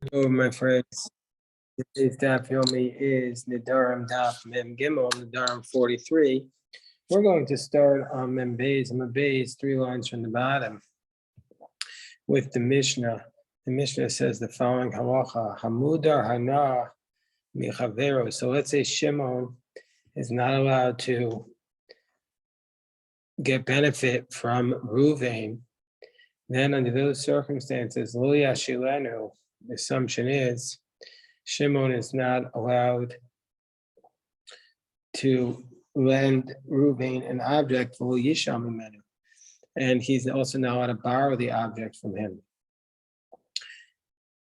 Hello, my friends. Today's daf yomi is Nedarim daf mem gimel, Nedarim 43. We're going to start on mem beis. Mem beis, 3 lines from the bottom, with the Mishnah. The Mishnah says the following halacha: Hamudar hana michavero. So let's say Shimon is not allowed to get benefit from Ruvain. Then, under those circumstances, lo yashilenu. The assumption is Shimon is not allowed to lend Reuven an object for Yisham Menu, and he's also not allowed to borrow the object from him.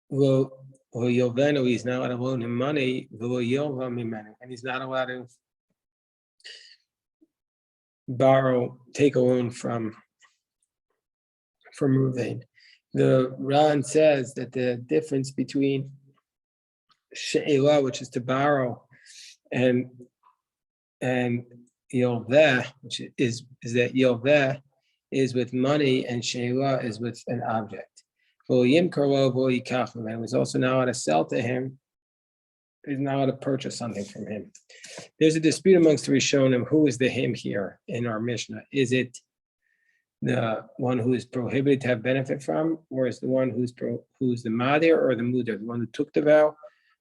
Well, Yovenu, he's not allowed to loan him money, and he's not allowed to take a loan from Reuven. The Ran says that the difference between she'ela, which is to borrow, and yolveh, which is that yolveh is with money and she'ela is with an object. And it was also not allowed to sell to him. He's not allowed to purchase something from him. There's a dispute amongst the Rishonim. Who is the him here in our Mishnah? Is it the one who is prohibited to have benefit from, or is the one who's the madir or the mudar, the one who took the vow,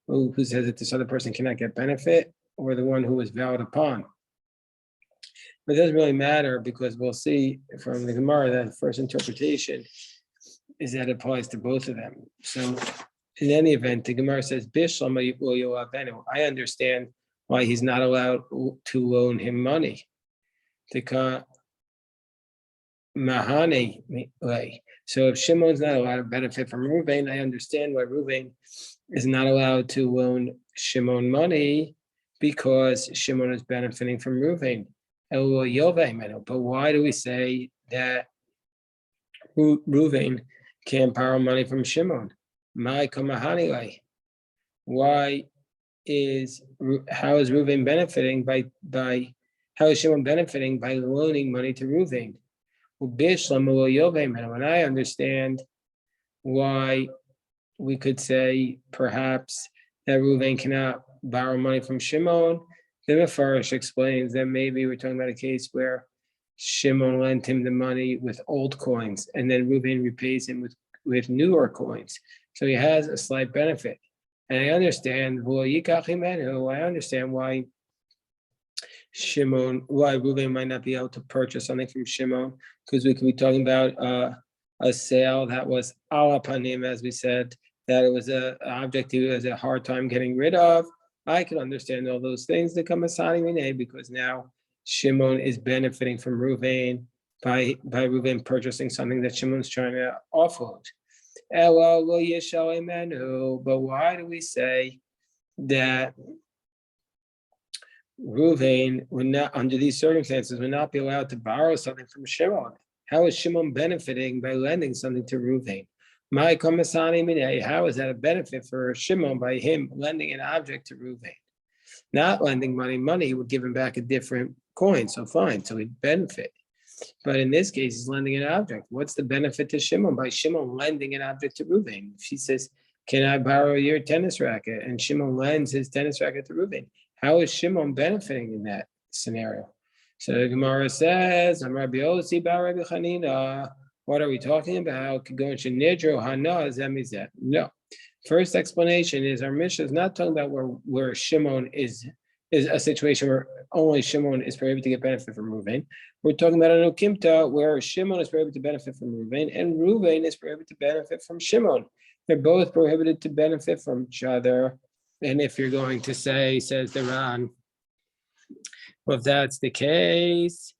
who says that this other person cannot get benefit, or the one who was vowed upon? But it doesn't really matter, because we'll see from the Gemara that the first interpretation is that it applies to both of them. So in any event, the Gemara says, I understand why he's not allowed to loan him money. So if Shimon's not allowed to benefit from Reuven, I understand why Reuven is not allowed to loan Shimon money, because Shimon is benefiting from Reuven. But why do we say that Reuven can't borrow money from Shimon? How is Reuven benefiting how is Shimon benefiting by loaning money to Reuven? And I understand why we could say perhaps that Reuven cannot borrow money from Shimon. The Mefarish explains that maybe we're talking about a case where Shimon lent him the money with old coins, and then Reuven repays him with newer coins. So he has a slight benefit. And I understand why Reuven might not be able to purchase something from Shimon, because we could be talking about a sale that was ala panim, as we said, that it was an object he has a hard time getting rid of. I can understand all those things that come as Sani, because now Shimon is benefiting from Reuven by Reuven purchasing something that Shimon's trying to offload. But why do we say that Reuven would not, under these circumstances, would not be allowed to borrow something from Shimon? How is Shimon benefiting by lending something to Reuven? How is that a benefit for Shimon by him lending an object to Reuven? Not lending money, he would give him back a different coin. So fine, so he'd benefit. But in this case, he's lending an object. What's the benefit to Shimon by Shimon lending an object to Reuven? If he says, can I borrow your tennis racket? And Shimon lends his tennis racket to Reuven. How is Shimon benefiting in that scenario? So the Gemara says, I'm Rabbi Yossi bar Rabbi Chanina. What are we talking about? No. First explanation is our Mishnah is not talking about where Shimon is a situation where only Shimon is prohibited to get benefit from Reuven. We're talking about an Ukimta where Shimon is prohibited to benefit from Reuven, and Reuven is prohibited to benefit from Shimon. They're both prohibited to benefit from each other. And if you're going to say, says the Ran, well, if that's the case,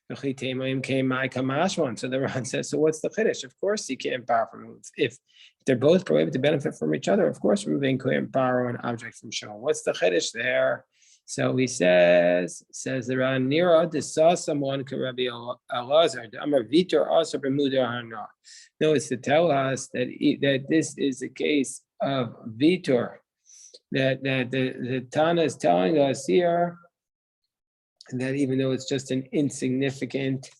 so the Ran says, so what's the chiddush? Of course he can't borrow from Reuven. If they're both prohibited to benefit from each other, of course Reuven couldn't borrow an object from Shimon. What's the chiddush there? So he says the Ran, Nira, this saw someone could Rabbi Elazar, Amar Vitor also Bermuda Hana. No, it's to tell us that this is a case of Vitor, that the Tana is telling us here that even though it's just an insignificant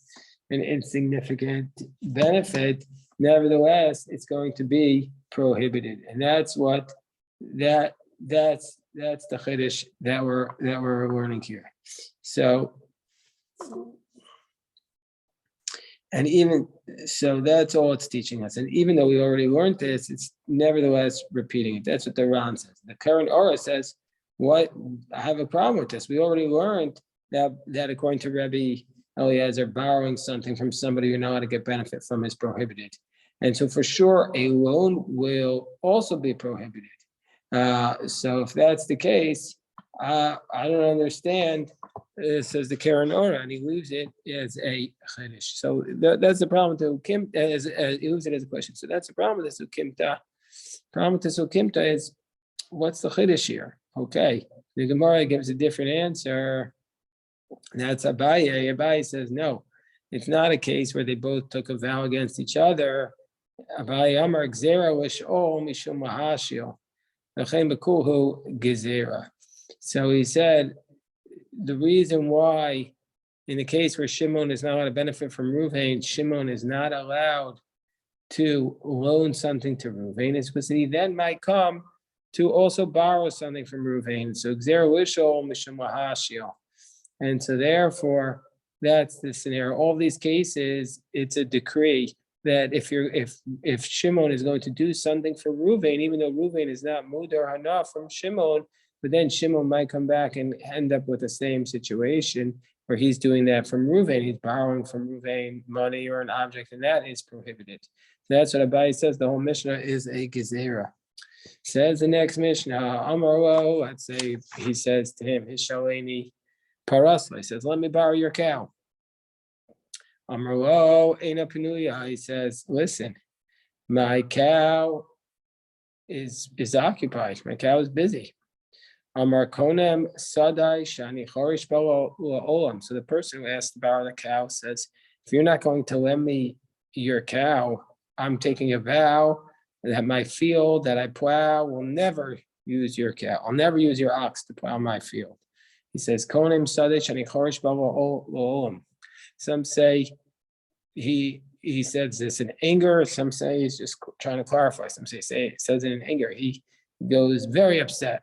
benefit, nevertheless, it's going to be prohibited, and that's what that's the chiddush that we're learning here. So, and even so, that's all it's teaching us. And even though we already learned this, it's nevertheless repeating it. That's what the Ran says. The current Aura says, "What? I have a problem with this. We already learned that according to Rebbe Eliezer, borrowing something from somebody you're not allowed to get benefit from is prohibited. And so for sure, a loan will also be prohibited. So if that's the case, I don't understand." Says the Karen Ora, and he leaves it as a chiddush. So that's the problem with Kim. He leaves it as a question. So that's the problem with this Ukimta. Problem with this Ukimta is, what's the chiddush here? Okay, the Gemara gives a different answer. That's Abaye. Abaye says no, it's not a case where they both took a vow against each other. Abaye Amar Gzera Lishol Mishum Mahashil Lachem Bekuhu Gezera. So he said, the reason why, in the case where Shimon is not allowed to benefit from Ruvain, Shimon is not allowed to loan something to Ruvain, is because he then might come to also borrow something from Ruvain. So Gzera Lishol Mishum Mahashil. And so therefore, that's the scenario. All these cases, it's a decree that if Shimon is going to do something for Ruvain, even though Ruvain is not mudar hana from Shimon, but then Shimon might come back and end up with the same situation where he's doing that from Ruvain. He's borrowing from Ruvain money or an object, and that is prohibited. So that's what Abai says. The whole Mishnah is a gezerah. Says the next Mishnah, Amaro, let's say he says to him, Hishaleni Parasla, he says, let me borrow your cow. Amaro, Eina Penuya, he says, listen, my cow is occupied. My cow is busy. Amar Konem Sadai Shani Chorish Olam. So the person who asked to borrow the cow says, if you're not going to lend me your cow, I'm taking a vow that my field that I plow will never use your cow. I'll never use your ox to plow my field. He says, Konem Sadai Shani Chorish Olam. Some say he says this in anger. Some say he's just trying to clarify. Some say it says it in anger. He goes very upset.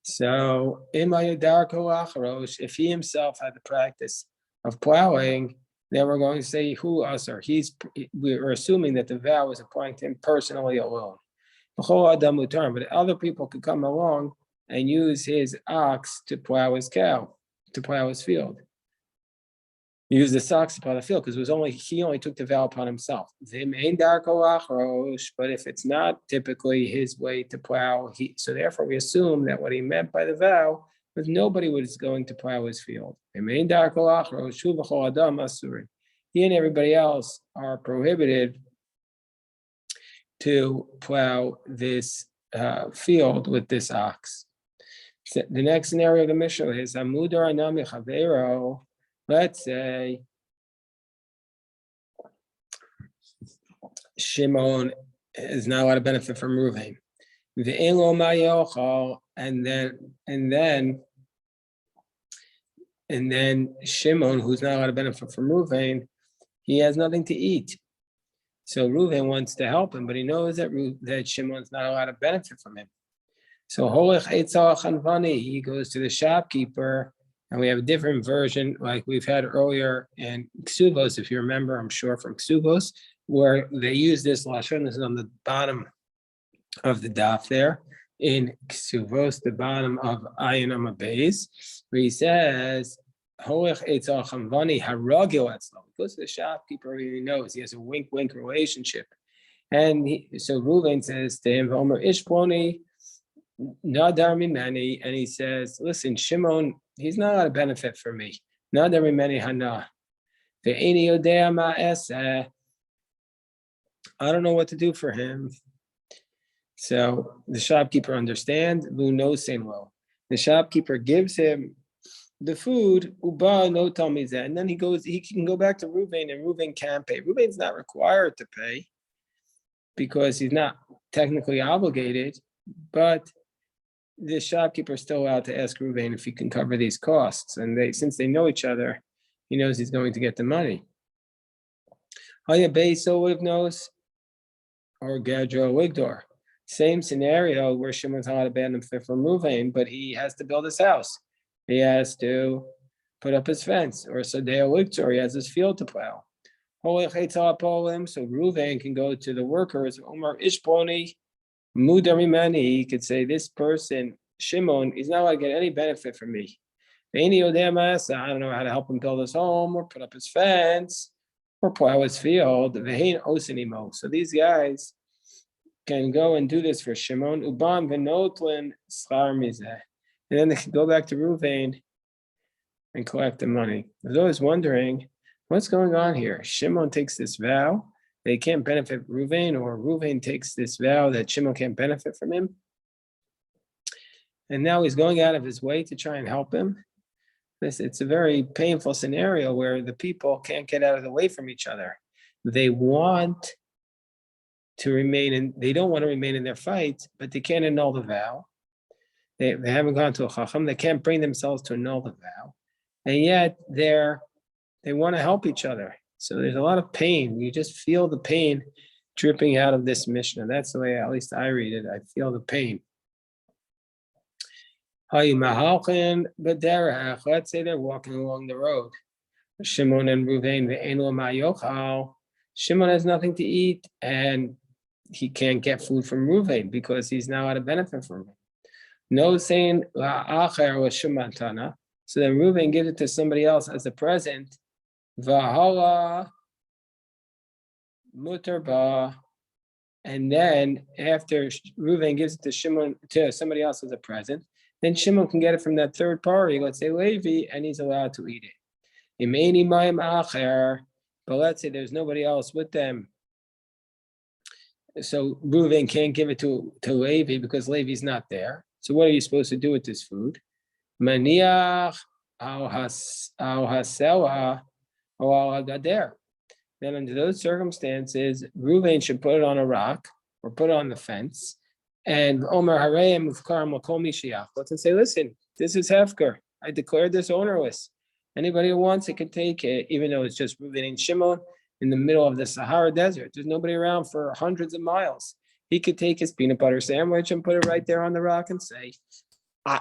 So, if he himself had the practice of plowing, then we're going to say who usher. We're assuming that the vow is applying to him personally alone. But other people could come along and use his ox to plow his cow, to plow his field. Use the ox to plow the field because he only took the vow upon himself. But if it's not typically his way to plow, so therefore we assume that what he meant by the vow was nobody was going to plow his field. He and everybody else are prohibited to plow this field with this ox. So the next scenario of the Mishnah is Amudar Anami Chavero. Let's say Shimon is not allowed to benefit from Ruvain. And then Shimon, who's not allowed to benefit from Ruvain, he has nothing to eat. So Ruvain wants to help him, but he knows that Shimon's not allowed to benefit from him. So he goes to the shopkeeper. And we have a different version like we've had earlier in Ksuvos, if you remember, I'm sure from Ksuvos, where they use this Lashon. This is on the bottom of the daf there. In Ksuvos, the bottom of Ayin Amabeis, where he says, Holech Eitzal Chamvani Haragil Etzlo. He goes to the shopkeeper, he knows, he has a wink-wink relationship. And so Reuven says to him, Omer Ishploni, Nadar Mimeni, and he says, listen, Shimon, he's not allowed to benefit from me. Nadar Mimeni Hana. Ve'eni Yodea Ma'aseh. I don't know what to do for him. So the shopkeeper understands, Lu no Seinlo. The shopkeeper gives him the food, Uba no Talmizeh, and then he can go back to Reuven, and Reuven can't pay. Reuven's not required to pay because he's not technically obligated, but the shopkeeper is still allowed to ask Reuven if he can cover these costs. And since they know each other, he knows he's going to get the money. Haya Beis Olive knows or Gadro Wigdor. Same scenario where Shimon's not a benefit from Ruvain, but he has to build his house. He has to put up his fence, or Sadeo Wigdor, he has his field to plow. So Ruvain can go to the workers, Omar Ishponi, Mudarimani, he could say, this person, Shimon, he's not allowed to get any benefit from me. I don't know how to help him build his home or put up his fence or plow his field. So these guys can go and do this for Shimon. And then they can go back to Ruvain and collect the money. I was always wondering, what's going on here? Shimon takes this vow that he can't benefit Ruvain, or Ruvain takes this vow that Shimon can't benefit from him. And now he's going out of his way to try and help him. It's a very painful scenario where the people can't get out of the way from each other. They want to remain in, they don't want to remain in their fight, but they can't annul the vow. They haven't gone to a chacham. They can't bring themselves to annul the vow. And yet they want to help each other. So there's a lot of pain. You just feel the pain dripping out of this Mishnah. That's the way, at least I read it. I feel the pain. Let's say they're walking along the road. Shimon and Ruvain, Shimon has nothing to eat, and he can't get food from Ruvain because he's now out of benefit from him. No saying la'acher was shumatana. So then Ruvain gives it to somebody else as a present. Vahala mutarba. And then after Ruvain gives it to Shimon, to somebody else as a present, then Shimon can get it from that third party, let's say Levi, and he's allowed to eat it. But let's say there's nobody else with them. So Reuven can't give it to Levi because Levi's not there. So what are you supposed to do with this food? Maniach al hasela or al gader. Then under those circumstances, Reuven should put it on a rock or put it on the fence. And Omer Harayim Mufkar Makom Mishiach. Let's say, listen, this is Hefker. I declared this ownerless. Anybody who wants it can take it, even though it's just Reuven and Shimon in the middle of the Sahara Desert. There's nobody around for hundreds of miles. He could take his peanut butter sandwich and put it right there on the rock and say,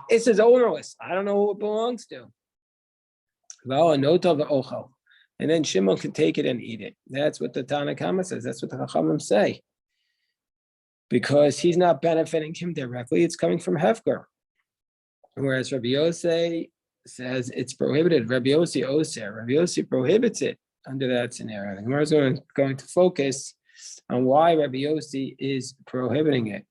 this is ownerless. I don't know who it belongs to. And then Shimon can take it and eat it. That's what the Tanna Kama says. That's what the Chachamim say. Because he's not benefiting him directly, it's coming from Hefker. Whereas Rabbi Yossi says it's prohibited. Rabbi Yossi Oser. Rabbi Yossi prohibits it under that scenario. The Gemara is going to focus on why Rabbi Yossi is prohibiting it.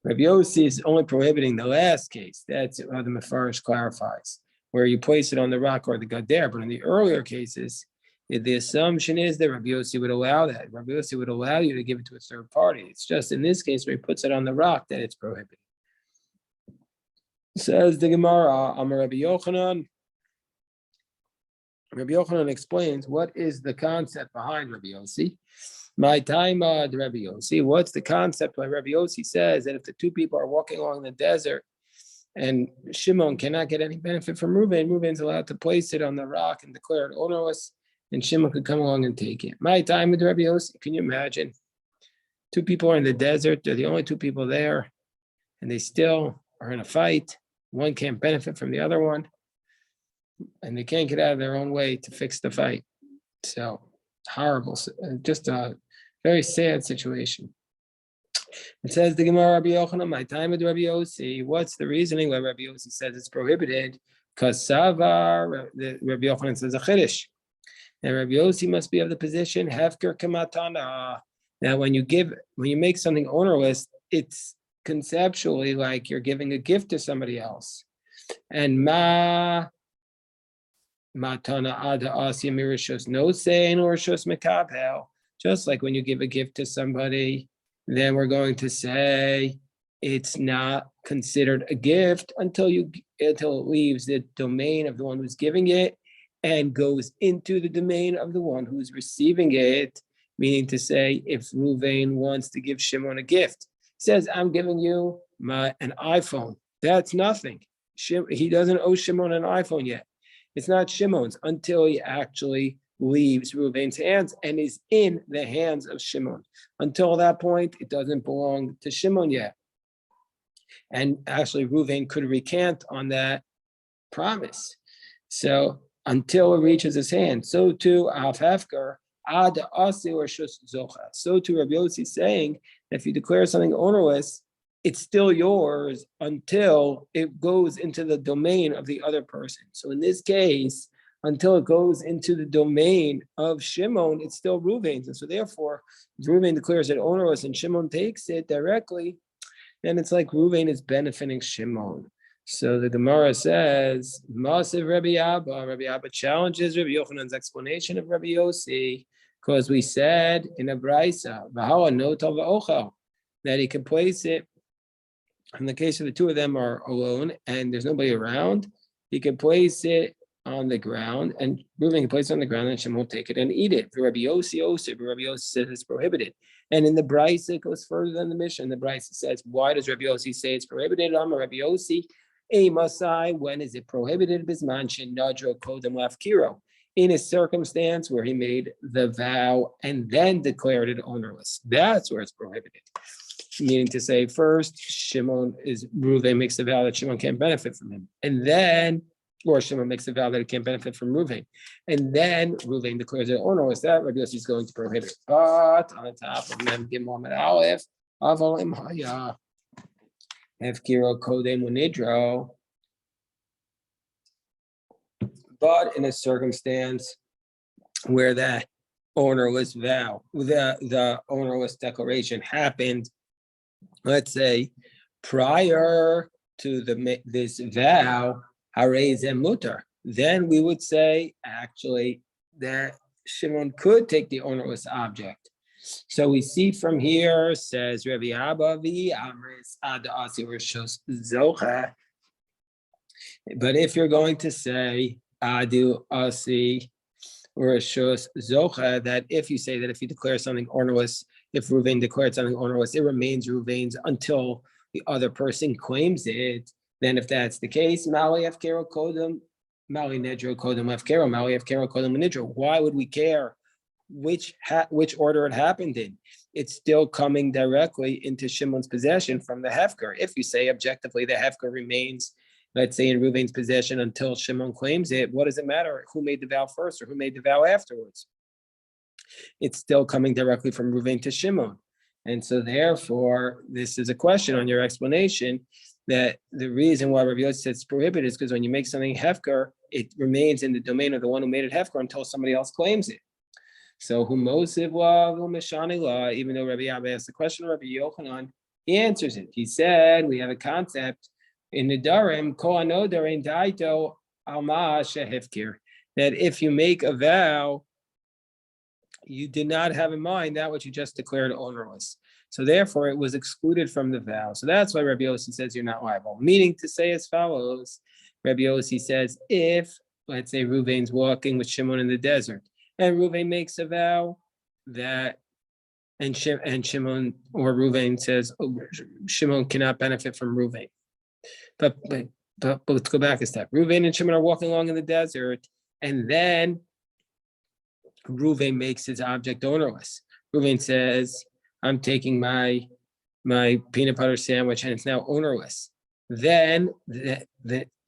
Rabbi Yossi is only prohibiting the last case. That's how the Mefarish clarifies, where you place it on the rock or the gader. But in the earlier cases, the assumption is that Rabbi Yossi would allow that. Rabbi Yossi would allow you to give it to a third party. It's just in this case where he puts it on the rock that it's prohibited. Says the Gemara, Amar Rabbi Yochanan. Rabbi Yochanan explains what is the concept behind Rabbi Yossi. My time, Rabbi Yossi. What's the concept why Rabbi Yossi says that if the two people are walking along the desert and Shimon cannot get any benefit from Reuven, Reuven's allowed to place it on the rock and declare it ownerless, and Shimon could come along and take it. My time with Rabbi Yossi, can you imagine? Two people are in the desert, they're the only two people there, and they still are in a fight. One can't benefit from the other one, and they can't get out of their own way to fix the fight. So horrible, just a very sad situation. It says the Gemara Rabbi Yochanan, my time with Rabbi Yossi. What's the reasoning why Rabbi Yossi says it's prohibited? Because Savar, Rabbi Yochanan says a chiddush. And Rabbi Yossi must be of the position hefker kamatana. Now, when you make something ownerless, it's conceptually like you're giving a gift to somebody else. And matana ada asya mirishos no sein or shos mekabel. Just like when you give a gift to somebody, then we're going to say it's not considered a gift until it leaves the domain of the one who's giving it and goes into the domain of the one who's receiving it. Meaning to say, if Reuven wants to give Shimon a gift, he says, I'm giving you an iPhone. That's nothing. He doesn't owe Shimon an iPhone yet. It's not Shimon's until he actually leaves Reuven's hands and is in the hands of Shimon. Until that point, it doesn't belong to Shimon yet. And actually, Reuven could recant on that promise. So until it reaches his hand, so too Av Hefker, Ad Asi or Shus Zocha. So too Rabbi Yossi is saying that if you declare something ownerless, it's still yours until it goes into the domain of the other person. So in this case, until it goes into the domain of Shimon, it's still Reuven's. And so therefore, if Reuven declares it ownerless and Shimon takes it directly, then it's like Reuven is benefiting Shimon. So the Gemara says, Masiv Rabbi Abba challenges Rabbi Yochanan's explanation of Rabbi Yossi, because we said in a brisa, that he can place it, in the case of the two of them are alone and there's nobody around, he can place it on the ground, and Reuven can place it on the ground, and Shimon will take it and eat it. Rabbi Yossi says it's prohibited. And in the brisa, it goes further than the mission. The brisa says, why does Rabbi Yossi say it's prohibited? Rabbi Yossi, Masai, when is it prohibited? Bisman shenadro kodem lafkiro, in a circumstance where he made the vow and then declared it ownerless. That's where it's prohibited. Meaning to say, first, Reuven makes the vow that Shimon can't benefit from him. And then, or Shimon makes the vow that he can't benefit from Reuven. And then Reuven declares it ownerless. That Rabbi Yossi is going to prohibit. But on the top of Mem Gimel Aleph, Avalim Haya, Hefkiro Kodem Unidro. But in a circumstance where that ownerless vow, the ownerless declaration happened, let's say, prior to this vow, Harei Zeh Mutar, then we would say actually that Shimon could take the ownerless object. So we see from here, says Rabbi Abba, Ad Asi Rishos Zocha. But if you're going to say Adu Asi Rishos Zocha, that if you say that if you declare something ownerless, if Reuven declared something ownerless, it remains Reuven's until the other person claims it. Then if that's the case, Mali Efkero Kodem, Mali Nedro Kodem Efkero, Mali Efkero Kodem Nedro. Why would we care which order it happened in? It's still coming directly into Shimon's possession from the Hefker. If you say objectively the Hefker remains, let's say, in Reuven's possession until Shimon claims it, what does it matter who made the vow first or who made the vow afterwards? It's still coming directly from Reuven to Shimon. And so therefore, this is a question on your explanation that the reason why Rabbi Yossi says it's prohibited is because when you make something hefker, it remains in the domain of the one who made it hefker until somebody else claims it. So humosiv la, even though Rabbi Abba asked the question of Rabbi Yochanan, he answers it. He said, we have a concept in Nedarim, ko anodarein daito alma shehefkir, that if you make a vow, you did not have in mind that which you just declared ownerless. So therefore, it was excluded from the vow. So that's why Rabbi Yossi says you're not liable. Meaning to say as follows, Rabbi Yossi says, if, let's say, Reuven's walking with Shimon in the desert, and Reuven makes a vow that, and Shimon or Reuven says, oh, Shimon cannot benefit from Reuven. But let's go back a step. Reuven and Shimon are walking along in the desert, and then Reuven makes his object ownerless. Reuven says, I'm taking my peanut butter sandwich and it's now ownerless. Then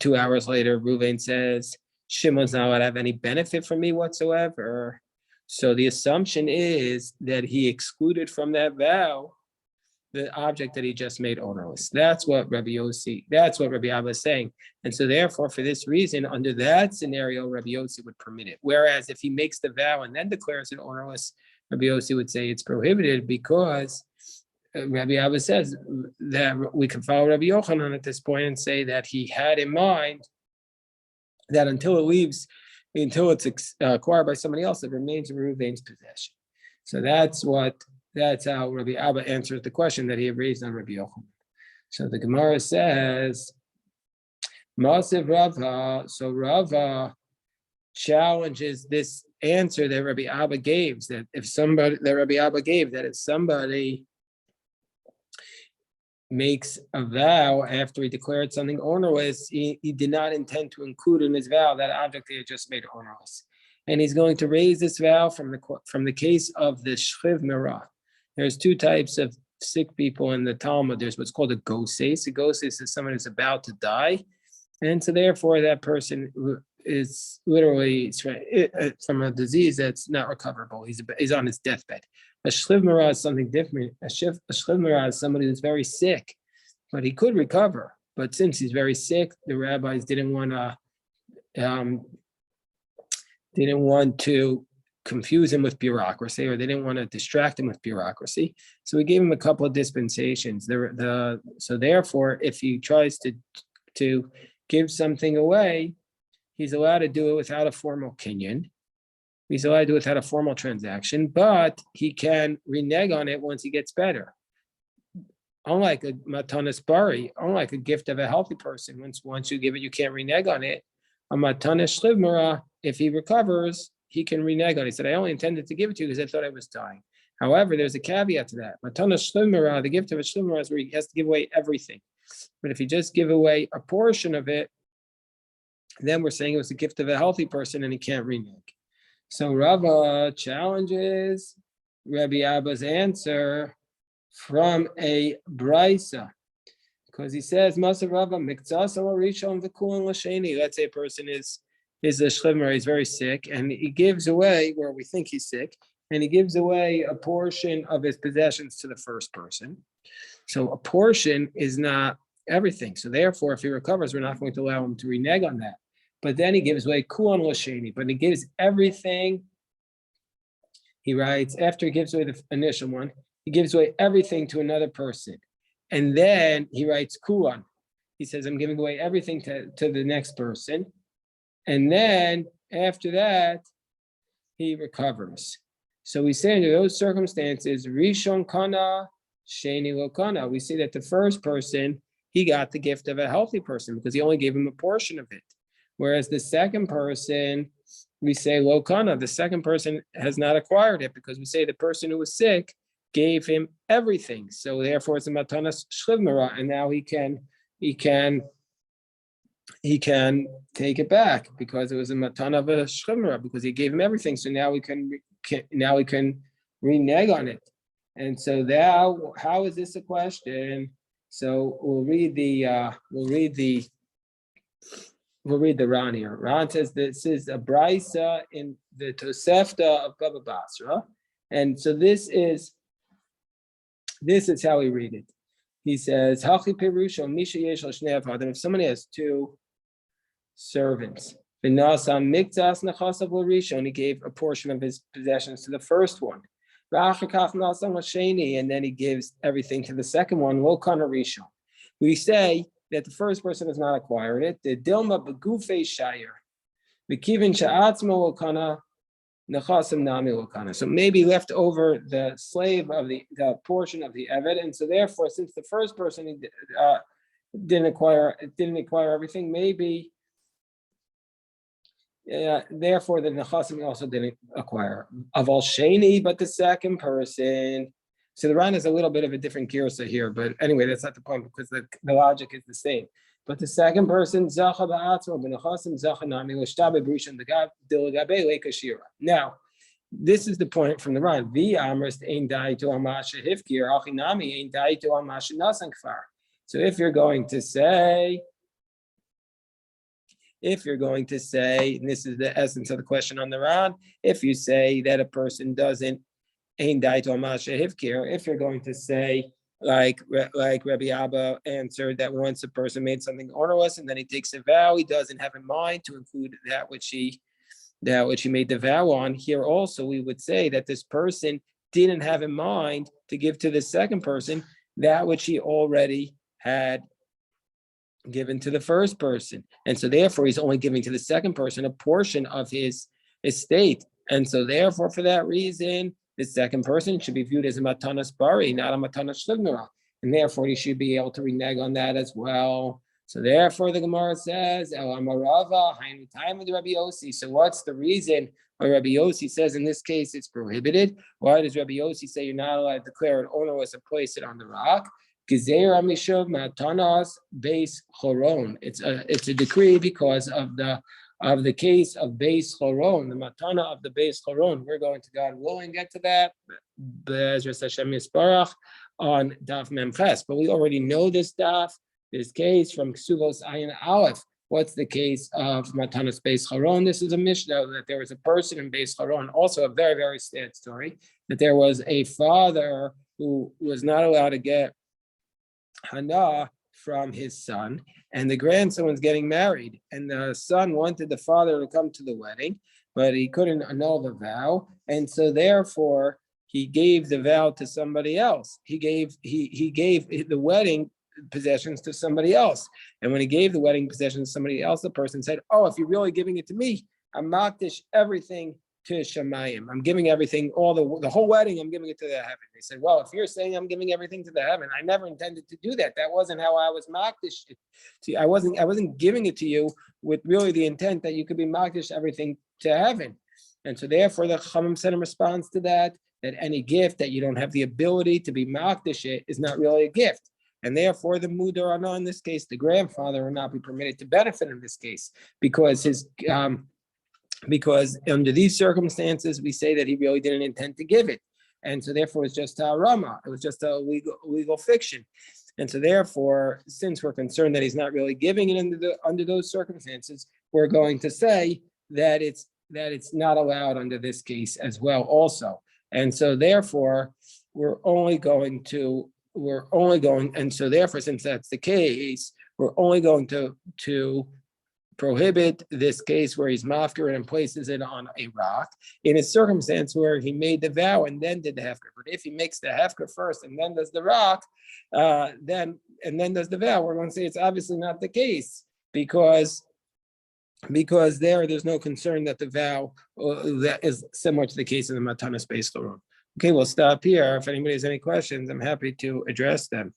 2 hours later, Reuven says, Shimon's not allowed to have any benefit from me whatsoever. So the assumption is that he excluded from that vow the object that he just made ownerless. That's what Rabbi Abba is saying. And so therefore, for this reason, under that scenario, Rabbi Yossi would permit it. Whereas if he makes the vow and then declares it ownerless, Rabbi Yossi would say it's prohibited because Rabbi Abba says that we can follow Rabbi Yochanan at this point and say that he had in mind that until it's acquired by somebody else, it remains in Reuven's possession. So that's how Rabbi Abba answers the question that he had raised on Rabbi Yochanan. So the Gemara says, Masiv Rava. So Rava challenges this answer that Rabbi Abba gave, that if somebody makes a vow after he declared something ownerless, he did not intend to include in his vow that object he had just made ownerless. and he's going to raise this vow from the case of the shchiv merah. There's two types of sick people in the Talmud. There's what's called a goses. A goses is someone who's about to die, and so therefore that person is literally from a disease that's not recoverable. He's on his deathbed. A shchiv merah is something different. A shchiv merah is somebody who's very sick, but he could recover. But since he's very sick, the rabbis didn't want to confuse him with bureaucracy, or they didn't want to distract him with bureaucracy. So we gave him a couple of dispensations. So therefore, if he tries to give something away, he's allowed to do it without a formal kinyan. He's allowed to do it without a formal transaction, but he can renege on it once he gets better. Unlike a matanas bari, unlike a gift of a healthy person, once you give it, you can't renege on it. A matanas shchiv merah, if he recovers, he can renege on it. He said, I only intended to give it to you because I thought I was dying. However, there's a caveat to that. Matanas shchiv merah, the gift of a shchiv merah is where he has to give away everything. But if you just give away a portion of it, then we're saying it was a gift of a healthy person and he can't renege. So Rava challenges Rabbi Abba's answer from a brisa, because he says, Masav Rava miktsas al rishon v'kulan l'sheni. Let's say a person is a shchiv merah, he's very sick, and he gives away, where we think he's sick, and he gives away a portion of his possessions to the first person. So a portion is not everything. So therefore, if he recovers, we're not going to allow him to renege on that. But then he gives away kulan l'sheni, but he gives everything. He writes, after he gives away the initial one, he gives away everything to another person. And then he writes kulan. He says, I'm giving away everything to the next person. And then after that, he recovers. So we say under those circumstances, Rishon kana, Sheni lo kana. We say that the first person, he got the gift of a healthy person because he only gave him a portion of it. Whereas the second person, we say lo kana, the second person has not acquired it because we say the person who was sick gave him everything. So therefore it's a matanas shchiv merah, and now he can take it back because it was a matana of a shchiv merah, because he gave him everything. So now we can renege on it. And so now, how is this a question? So we'll read the Ran here. Ran says this is a brisa in the Tosefta of Baba Basra, and so this is how we read it. He says, "Hachi perusha misha yesh al shnei avadim." If somebody has two servants, v'nasam miktas nechasav l'rishon, he gave a portion of his possessions to the first one. V'achar kach nasam l'sheni, and then he gives everything to the second one. Lo kana rishon. We say that the first person has not acquired it. The dilma begufei shayir, v'kivin sha'atzmo lo kana. So maybe left over the slave of the portion of the Eved, and so therefore, since the first person didn't acquire everything, maybe therefore the Nechasim also didn't acquire Aval Sheni, but the second person. So the Ran is a little bit of a different girsa here, but anyway, that's not the point because the logic is the same. But the second person, Zacha ba'atzmo b'nechasim Zacha nami l'shtabe b'rishon d'gabe le'kashira. Now, this is the point from the Ran. Vi amrist ein dai to amasha hifkir achi nami ein dai to amasha nasan kfar. So if you're going to say, and this is the essence of the question on the Ran, if you say that a person doesn't ein dai to amasha hifkir, if you're going to say, like Rabbi Abba answered, that once a person made something onerous and then he takes a vow, he doesn't have in mind to include that which he made the vow on. Here also we would say that this person didn't have in mind to give to the second person that which he already had given to the first person, and so therefore he's only giving to the second person a portion of his estate, and so therefore for that reason the second person should be viewed as a matanas bari, not a matanas shchiv merah, and therefore he should be able to renege on that as well. So therefore the Gemara says, El Amarava, Hainu time of the Rabbi Yossi. So what's the reason why Rabbi Yossi says in this case it's prohibited? Why does Rabbi Yossi say you're not allowed to declare it onerous and place it on the rock? Gezeira Mishav Matanas Beis Choron. It's a decree because of the case of Beis Choron, the matana of the Beis Choron. We're going to, God willing, get to that Be'ezras Hashem Yisparach on Daf Memches. But we already know this case from Ksuvos Ayin Aleph. What's the case of Matanas Beis Choron? This is a Mishnah that there was a person in Beis Choron, also a very, very sad story, that there was a father who was not allowed to get Hana from his son, and the grandson was getting married, and the son wanted the father to come to the wedding, but he couldn't annul the vow, and so therefore he gave the vow to somebody else. He gave the wedding possessions to somebody else, and when he gave the wedding possessions to somebody else, the person said, "Oh, if you're really giving it to me, I'm makdish everything to Shemayim. I'm giving everything, all the whole wedding, I'm giving it to the heaven." They said, "Well, if you're saying I'm giving everything to the heaven, I never intended to do that. That wasn't how I was makdish to you. I wasn't giving it to you with really the intent that you could be makdish everything to heaven." And so therefore the Chachamim said in response to that any gift that you don't have the ability to be makdish it is not really a gift. And therefore the mudar ana in this case, the grandfather, will not be permitted to benefit in this case because under these circumstances, we say that he really didn't intend to give it. And so therefore it's just a rama, it was just a legal fiction. And so therefore, since we're concerned that he's not really giving it under those circumstances, we're going to say that it's not allowed under this case as well also. And so therefore, and so therefore, since that's the case, we're only going to prohibit this case where he's mafkir and places it on a rock in a circumstance where he made the vow and then did the hefker. But if he makes the hefker first and then does the rock, then does the vow, we're going to say it's obviously not the case because there's no concern that the vow that is similar to the case in the Matanas Beis Choron. Okay, we'll stop here. If anybody has any questions, I'm happy to address them.